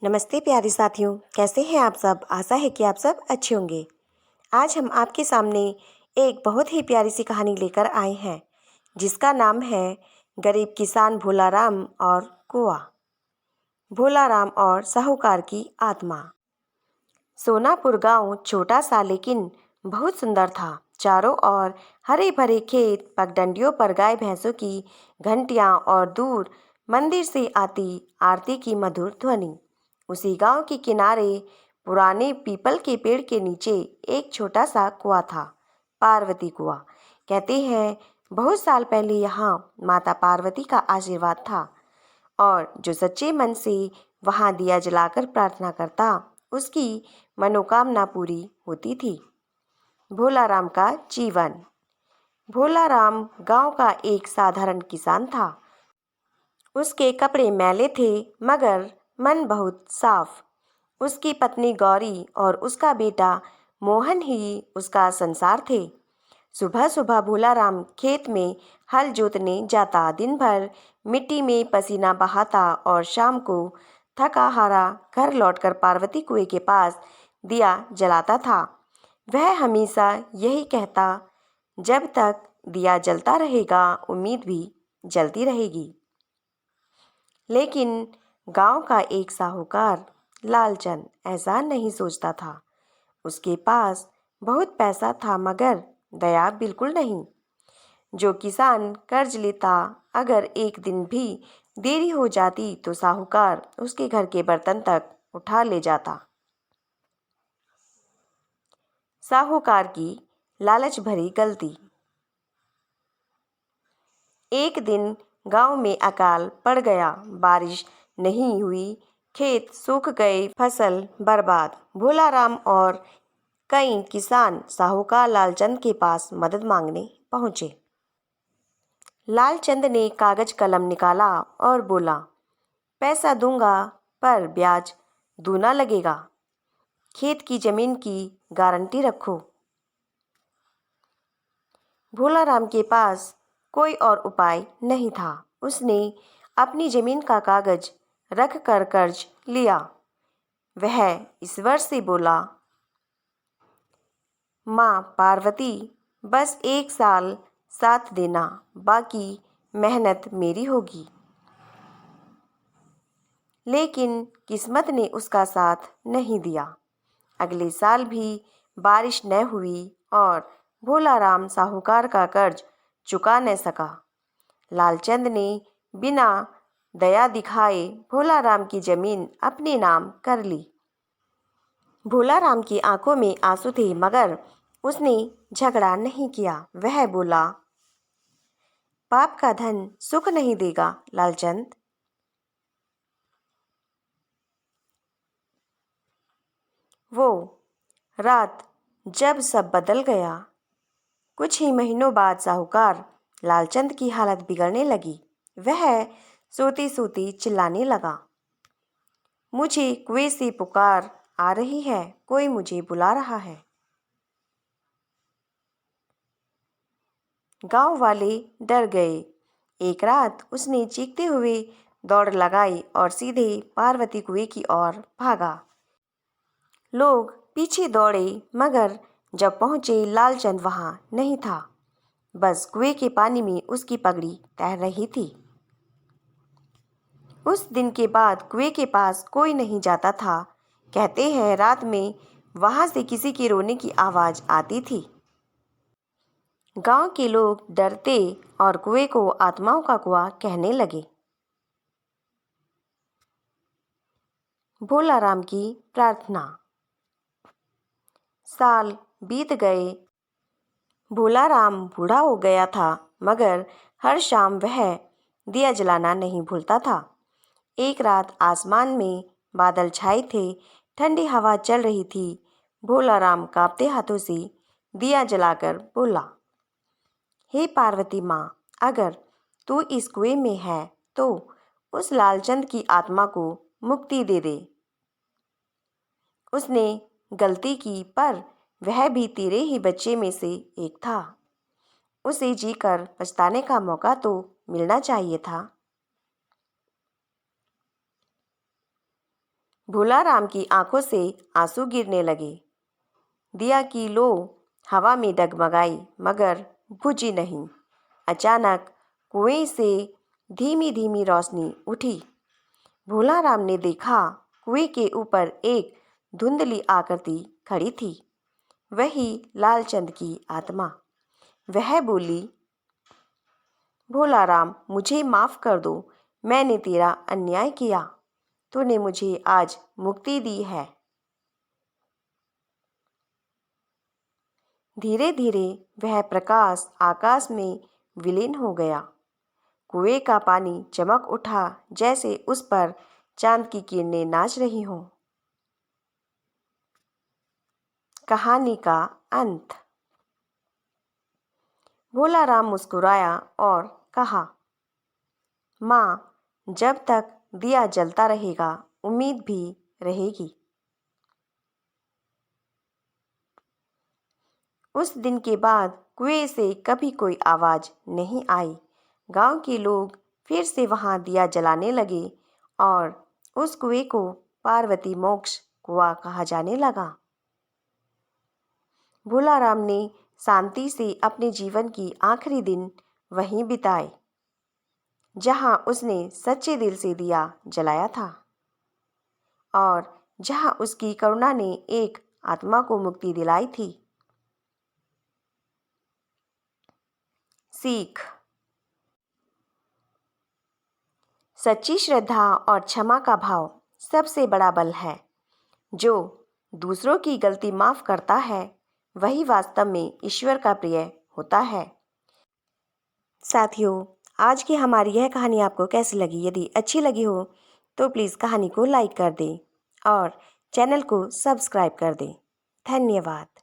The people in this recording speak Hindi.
नमस्ते प्यारे साथियों, कैसे हैं आप सब। आशा है कि आप सब अच्छे होंगे। आज हम आपके सामने एक बहुत ही प्यारी सी कहानी लेकर आए हैं जिसका नाम है गरीब किसान भोलाराम और कुआं। भोलाराम और साहूकार की आत्मा। सोनापुर गांव छोटा सा लेकिन बहुत सुंदर था। चारों ओर हरे भरे खेत, पगडंडियों पर गाय भैंसों की घंटियां और दूर मंदिर से आती आरती की मधुर ध्वनि। उसी गांव के किनारे पुराने पीपल के पेड़ के नीचे एक छोटा सा कुआं था, पार्वती कुआं। कहते हैं बहुत साल पहले यहाँ माता पार्वती का आशीर्वाद था और जो सच्चे मन से वहाँ दिया जलाकर प्रार्थना करता उसकी मनोकामना पूरी होती थी। भोलाराम का जीवन। भोलाराम गांव का एक साधारण किसान था। उसके कपड़े मैले थे मगर मन बहुत साफ। उसकी पत्नी गौरी और उसका बेटा मोहन ही उसका संसार थे। सुबह सुबह भोलाराम खेत में हल जोतने जाता, दिन भर मिट्टी में पसीना बहाता और शाम को थका हारा घर लौटकर पार्वती कुएं के पास दिया जलाता था। वह हमेशा यही कहता, जब तक दिया जलता रहेगा उम्मीद भी जलती रहेगी। लेकिन गांव का एक साहूकार लालचंद ऐसा नहीं सोचता था। उसके पास बहुत पैसा था मगर दया बिल्कुल नहीं। जो किसान कर्ज लेता, अगर एक दिन भी देरी हो जाती तो साहूकार उसके घर के बर्तन तक उठा ले जाता। साहूकार की लालच भरी गलती। एक दिन गांव में अकाल पड़ गया। बारिश नहीं हुई, खेत सूख गए, फसल बर्बाद। भोलाराम और कई किसान साहूकार लालचंद के पास मदद मांगने पहुंचे। लालचंद ने कागज कलम निकाला और बोला, पैसा दूंगा पर ब्याज दूना लगेगा। खेत की जमीन की गारंटी रखो। भोलाराम के पास कोई और उपाय नहीं था। उसने अपनी जमीन का कागज रख कर कर्ज लिया। वह ईश्वर से बोला, माँ पार्वती, बस एक साल साथ देना, बाकी मेहनत मेरी होगी। लेकिन किस्मत ने उसका साथ नहीं दिया। अगले साल भी बारिश न हुई और भोलाराम साहूकार का कर्ज चुका न सका। लालचंद ने बिना दया दिखाए भोलाराम की जमीन अपने नाम कर ली। भोलाराम की आंखों में आंसू थे मगर उसने झगड़ा नहीं किया। वह बोला, पाप का धन सुख नहीं देगा लालचंद। वो रात जब सब बदल गया, कुछ ही महीनों बाद साहूकार लालचंद की हालत बिगड़ने लगी। वह सोते सोते चिल्लाने लगा, मुझे कुएं से पुकार आ रही है, कोई मुझे बुला रहा है। गांव वाले डर गए। एक रात उसने चीखते हुए दौड़ लगाई और सीधे पार्वती कुएं की ओर भागा। लोग पीछे दौड़े मगर जब पहुंचे लालचंद वहां नहीं था। बस कुएं के पानी में उसकी पगड़ी तैर रही थी। उस दिन के बाद कुएं के पास कोई नहीं जाता था। कहते हैं रात में वहां से किसी के रोने की आवाज आती थी। गांव के लोग डरते और कुएं को आत्माओं का कुआं कहने लगे। भोलाराम की प्रार्थना। साल बीत गए। भोलाराम बूढ़ा हो गया था मगर हर शाम वह दिया जलाना नहीं भूलता था। एक रात आसमान में बादल छाए थे, ठंडी हवा चल रही थी। भोलाराम कांपते हाथों से दिया जलाकर बोला, हे पार्वती माँ, अगर तू इस कुएं में है तो उस लालचंद की आत्मा को मुक्ति दे दे। उसने गलती की पर वह भी तेरे ही बच्चे में से एक था। उसे जीकर पछताने का मौका तो मिलना चाहिए था। भोला राम की आंखों से आंसू गिरने लगे। दिया की लो हवा में डगमगाई मगर बुझी नहीं। अचानक कुएं से धीमी धीमी रोशनी उठी। भोला राम ने देखा कुएं के ऊपर एक धुंधली आकृति खड़ी थी। वही लालचंद की आत्मा। वह बोली, भोला राम, मुझे माफ़ कर दो, मैंने तेरा अन्याय किया। तूने मुझे आज मुक्ति दी है। धीरे धीरे वह प्रकाश आकाश में विलीन हो गया। कुएं का पानी चमक उठा जैसे उस पर चांद की किरणें नाच रही हों। कहानी का अंत। भोला राम मुस्कुराया और कहा, माँ, जब तक दिया जलता रहेगा उम्मीद भी रहेगी। उस दिन के बाद कुएं से कभी कोई आवाज़ नहीं आई। गांव के लोग फिर से वहां दिया जलाने लगे और उस कुएं को पार्वती मोक्ष कुआं कहा जाने लगा। भोला राम ने शांति से अपने जीवन की आखिरी दिन वहीं बिताए जहां उसने सच्चे दिल से दिया जलाया था और जहां उसकी करुणा ने एक आत्मा को मुक्ति दिलाई थी। सीख। सच्ची श्रद्धा और क्षमा का भाव सबसे बड़ा बल है। जो दूसरों की गलती माफ़ करता है वही वास्तव में ईश्वर का प्रिय होता है। साथियों, आज की हमारी यह कहानी आपको कैसी लगी? यदि अच्छी लगी हो तो प्लीज़ कहानी को लाइक कर दें और चैनल को सब्सक्राइब कर दें। धन्यवाद।